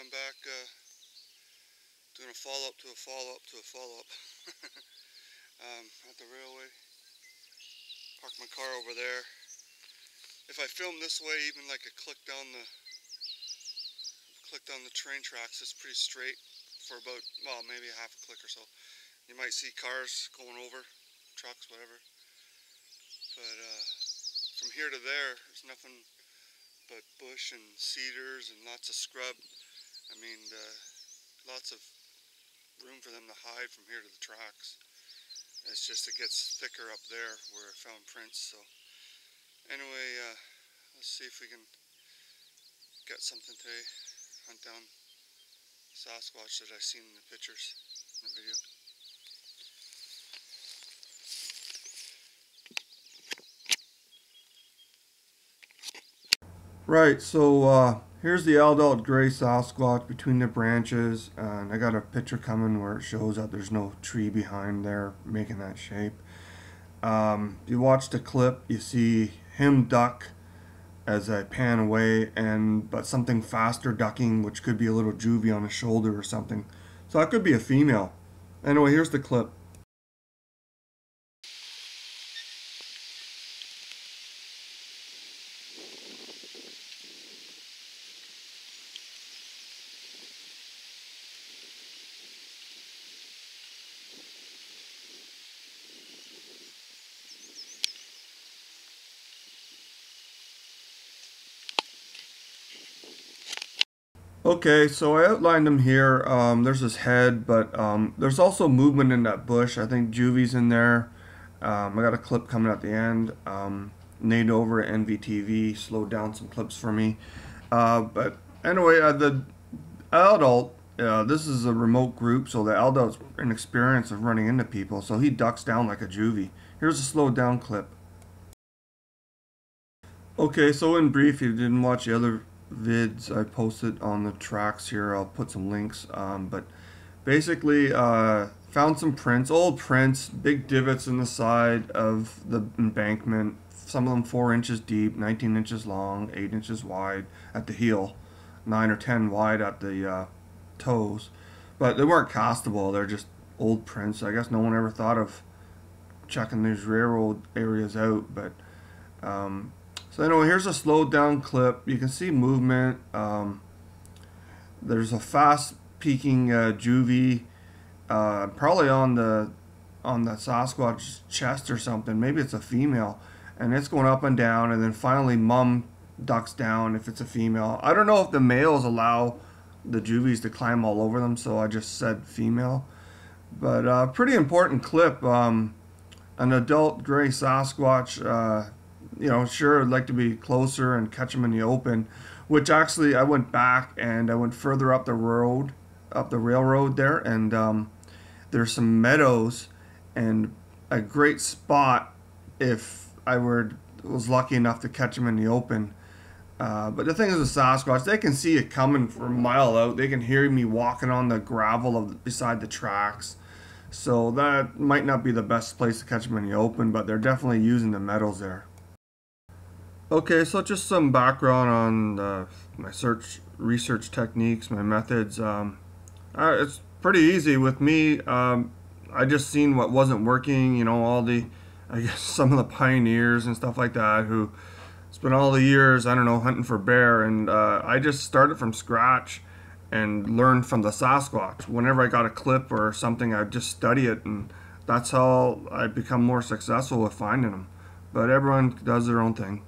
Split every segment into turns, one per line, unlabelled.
I'm back doing a follow-up to a follow-up to a follow-up at the railway. Parked my car over there. If I film this way, even like a click down the train tracks, it's pretty straight for about, well, maybe a half a click or so. You might see cars going over, trucks, whatever. But from here to there, there's nothing but bush and cedars and lots of scrub. I mean, lots of room for them to hide from here to the tracks. It's just it gets thicker up there where I found prints. So anyway, let's see if we can get something today. Hunt down Sasquatch that I seen in the pictures in the video. Right, so here's the adult gray Sasquatch between the branches, and I got a picture coming where it shows that there's no tree behind there making that shape. You watch the clip, you see him duck as I pan away, but something faster ducking, which could be a little juvie on his shoulder or something. So that could be a female. Anyway, here's the clip. Okay, so I outlined him here. There's his head, but there's also movement in that bush. I think Juvie's in there. I got a clip coming at the end. Nate over at NVTV slowed down some clips for me. But anyway, the adult, this is a remote group, so the adult's an experience of running into people, so he ducks down like a Juvie. Here's a slowed down clip. Okay, so in brief, if you didn't watch the other vids I posted on the tracks here, I'll put some links, but basically found some prints, old prints, big divots in the side of the embankment, some of them 4 inches deep, 19 inches long, 8 inches wide at the heel, 9 or 10 wide at the toes, but they weren't castable. They're just old prints. I guess no one ever thought of checking these railroad areas out, but so anyway, here's a slowed down clip. You can see movement. There's a fast peaking juvie, probably on the Sasquatch chest or something. Maybe it's a female, and it's going up and down, and then finally mom ducks down if it's a female. I don't know if the males allow the juvies to climb all over them, so I just said female. But pretty important clip. An adult gray Sasquatch. You know, sure, I'd like to be closer and catch them in the open, which actually I went back and I went further up the railroad there, and there's some meadows and a great spot if I was lucky enough to catch them in the open. But the thing is with Sasquatch, they can see it coming from a mile out. They can hear me walking on the gravel beside the tracks. So that might not be the best place to catch them in the open, but they're definitely using the meadows there. Okay, so just some background on my research techniques, my methods. It's pretty easy with me. I just seen what wasn't working, you know, I guess some of the pioneers and stuff like that who spent all the years, I don't know, hunting for bear, and I just started from scratch and learned from the Sasquatch. Whenever I got a clip or something, I'd just study it, and that's how I become more successful with finding them. But everyone does their own thing.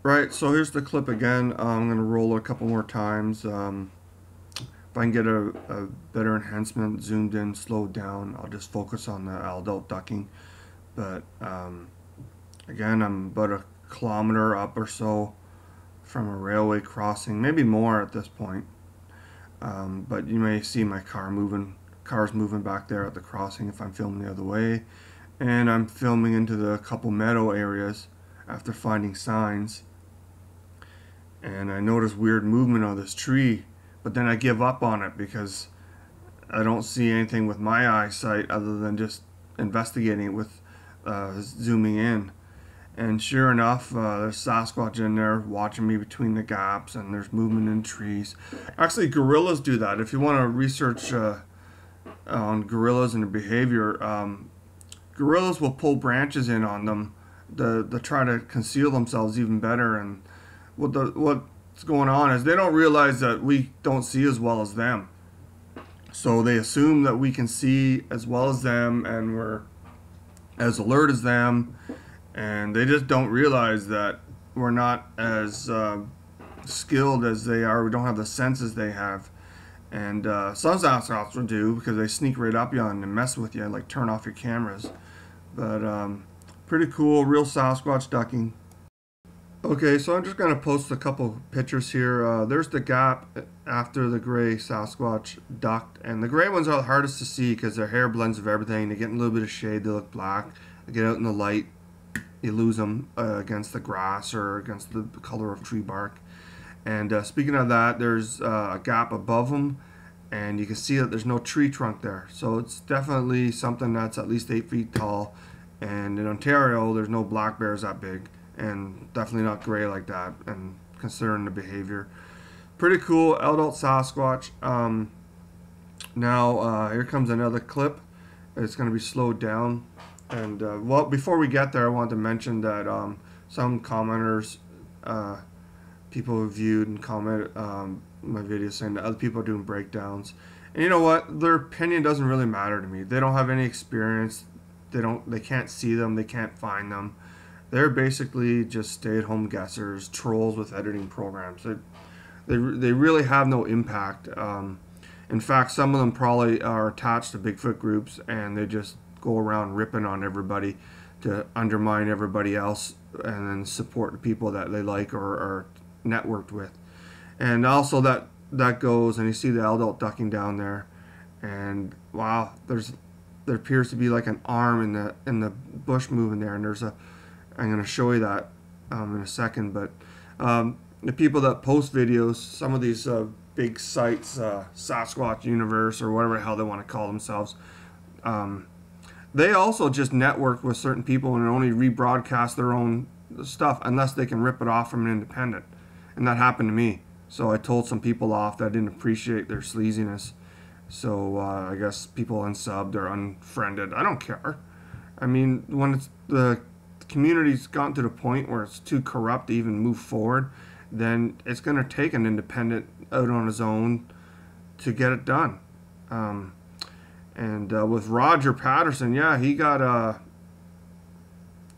Right, so here's the clip again. I'm going to roll it a couple more times. If I can get a better enhancement, zoomed in, slowed down, I'll just focus on the adult ducking. But again, I'm about a kilometer up or so from a railway crossing, maybe more at this point. But you may see my cars moving back there at the crossing if I'm filming the other way. And I'm filming into the couple meadow areas after finding signs. And I notice weird movement on this tree, but then I give up on it because I don't see anything with my eyesight other than just investigating it with zooming in. And sure enough, there's Sasquatch in there watching me between the gaps, and there's movement in trees. Actually, gorillas do that. If you want to research on gorillas and their behavior, gorillas will pull branches in on them to try to conceal themselves even better. And what's going on is they don't realize that we don't see as well as them. So they assume that we can see as well as them and we're as alert as them, and they just don't realize that we're not as skilled as they are. We don't have the senses they have. And some Sasquatch do, because they sneak right up you and mess with you, like turn off your cameras. But pretty cool, real Sasquatch ducking. Okay, so I'm just going to post a couple pictures here. There's the gap after the gray Sasquatch ducked. And the gray ones are the hardest to see because their hair blends with everything. They get in a little bit of shade, they look black. They get out in the light, you lose them against the grass or against the color of tree bark. And speaking of that, there's a gap above them, and you can see that there's no tree trunk there. So it's definitely something that's at least 8 feet tall. And in Ontario, there's no black bears that big, and definitely not gray like that, and considering the behavior. Pretty cool adult Sasquatch. Now here comes another clip. It's going to be slowed down. And well, before we get there, I want to mention that some commenters, people who viewed and commented my video, saying that other people are doing breakdowns. And you know what? Their opinion doesn't really matter to me. They don't have any experience. They can't see them. They can't find them. They're basically just stay-at-home guessers, trolls with editing programs. They really have no impact. In fact, some of them probably are attached to Bigfoot groups, and they just go around ripping on everybody to undermine everybody else and then support the people that they like or are networked with. And also that goes, and you see the adult ducking down there, and wow, there appears to be like an arm in the bush moving there, and I'm going to show you that in a second. But the people that post videos, some of these big sites, Sasquatch Universe or whatever the hell they want to call themselves, they also just network with certain people and only rebroadcast their own stuff unless they can rip it off from an independent. And that happened to me. So I told some people off that I didn't appreciate their sleaziness. So I guess people unsubbed or unfriended. I don't care. I mean, when the community's gotten to the point where it's too corrupt to even move forward, then it's going to take an independent out on his own to get it done. And with Roger Patterson, yeah, he got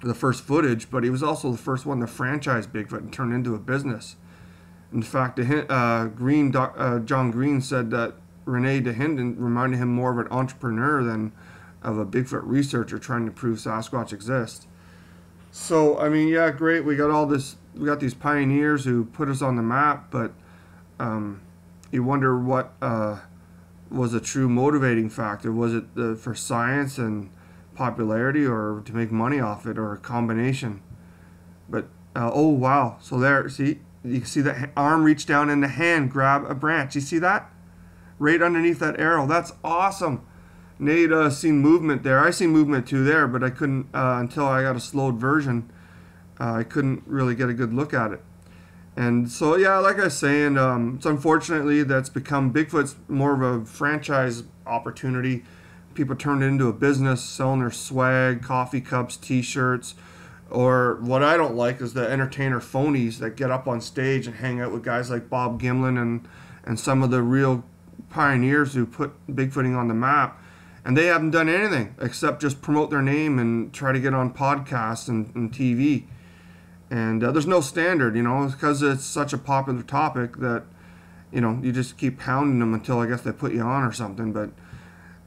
the first footage, but he was also the first one to franchise Bigfoot and turn into a business. In fact, John Green said that Rene DeHinden reminded him more of an entrepreneur than of a Bigfoot researcher trying to prove Sasquatch exists. So, I mean, yeah, great. We got these pioneers who put us on the map, but you wonder what was a true motivating factor. Was it for science and popularity, or to make money off it, or a combination? But oh wow, so there, see, you can see the arm reach down and the hand grab a branch. You see that right underneath that arrow? That's awesome. Nate seen movement there. I seen movement too there, but I couldn't until I got a slowed version. I couldn't really get a good look at it. And so, yeah, like I was saying, it's unfortunately that's become Bigfoot's more of a franchise opportunity. People turned it into a business, selling their swag, coffee cups, t-shirts, or what I don't like is the entertainer phonies that get up on stage and hang out with guys like Bob Gimlin and some of the real pioneers who put Bigfooting on the map. And they haven't done anything except just promote their name and try to get on podcasts and TV. And there's no standard, you know, because it's such a popular topic that, you know, you just keep pounding them until I guess they put you on or something. But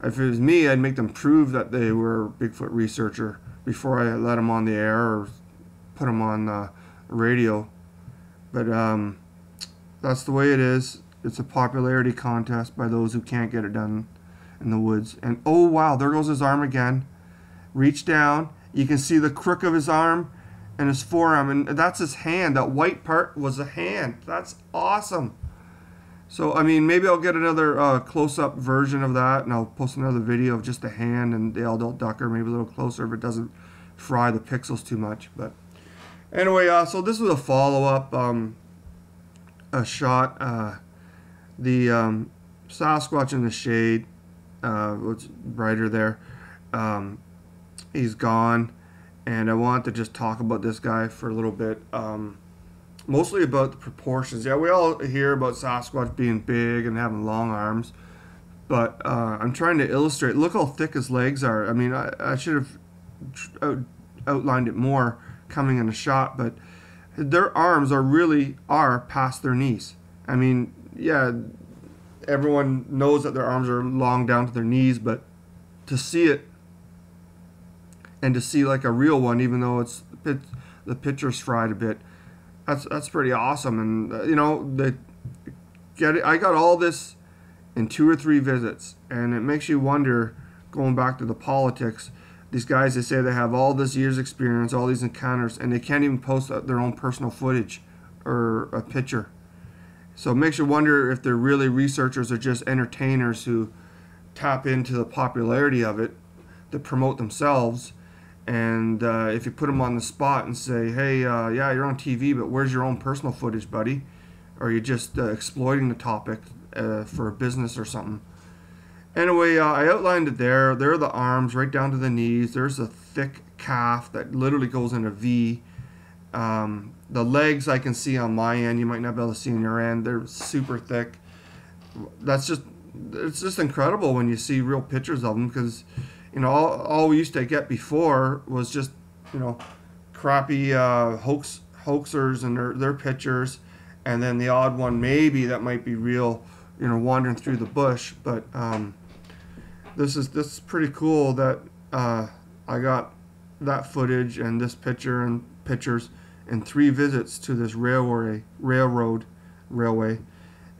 if it was me, I'd make them prove that they were a Bigfoot researcher before I let them on the air or put them on the radio. But that's the way it is. It's a popularity contest by those who can't get it done in the woods. And oh wow, there goes his arm again. Reach down. You can see the crook of his arm and his forearm, and that's his hand. That white part was a hand. That's awesome. So I mean, maybe I'll get another close-up version of that, and I'll post another video of just the hand and the adult ducker, maybe a little closer if it doesn't fry the pixels too much. But Anyway, so this was a follow-up a shot. The Sasquatch in the shade, what's brighter there. He's gone, and I want to just talk about this guy for a little bit. Mostly about the proportions. Yeah, we all hear about Sasquatch being big and having long arms, but I'm trying to illustrate. Look how thick his legs are. I mean, I should have outlined it more coming in a shot, but their arms are past their knees. I mean, yeah, everyone knows that their arms are long down to their knees, but to see it and to see like a real one, even though the picture's fried a bit, that's pretty awesome. And you know, I got all this in 2 or 3 visits, and it makes you wonder. Going back to the politics, these guys, they say they have all this years experience, all these encounters, and they can't even post their own personal footage or a picture. So it makes you wonder if they're really researchers or just entertainers who tap into the popularity of it to promote themselves. And if you put them on the spot and say, hey, yeah, you're on TV, but where's your own personal footage, buddy? Or you're just exploiting the topic for a business or something. Anyway, I outlined it there. There are the arms right down to the knees. There's a thick calf that literally goes in a V. The legs I can see on my end. You might not be able to see on your end. They're super thick. It's just incredible when you see real pictures of them, because, you know, all we used to get before was just, you know, crappy hoaxers and their pictures, and then the odd one maybe that might be real, you know, wandering through the bush. But this is pretty cool that I got that footage and this picture and pictures in 3 visits to this railway,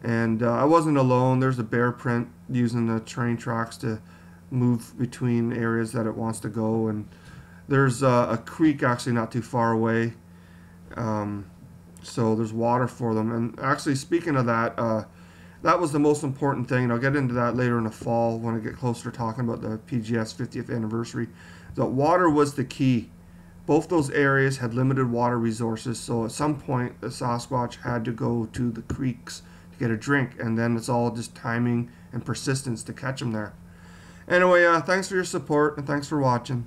and I wasn't alone. There's a bear print using the train tracks to move between areas that it wants to go, and there's a creek actually not too far away, so there's water for them. And actually, speaking of that, that was the most important thing, and I'll get into that later in the fall when I get closer to talking about the PGS 50th anniversary. The water was the key. Both those areas had limited water resources, so at some point the Sasquatch had to go to the creeks to get a drink, and then it's all just timing and persistence to catch them there. Anyway, thanks for your support, and thanks for watching.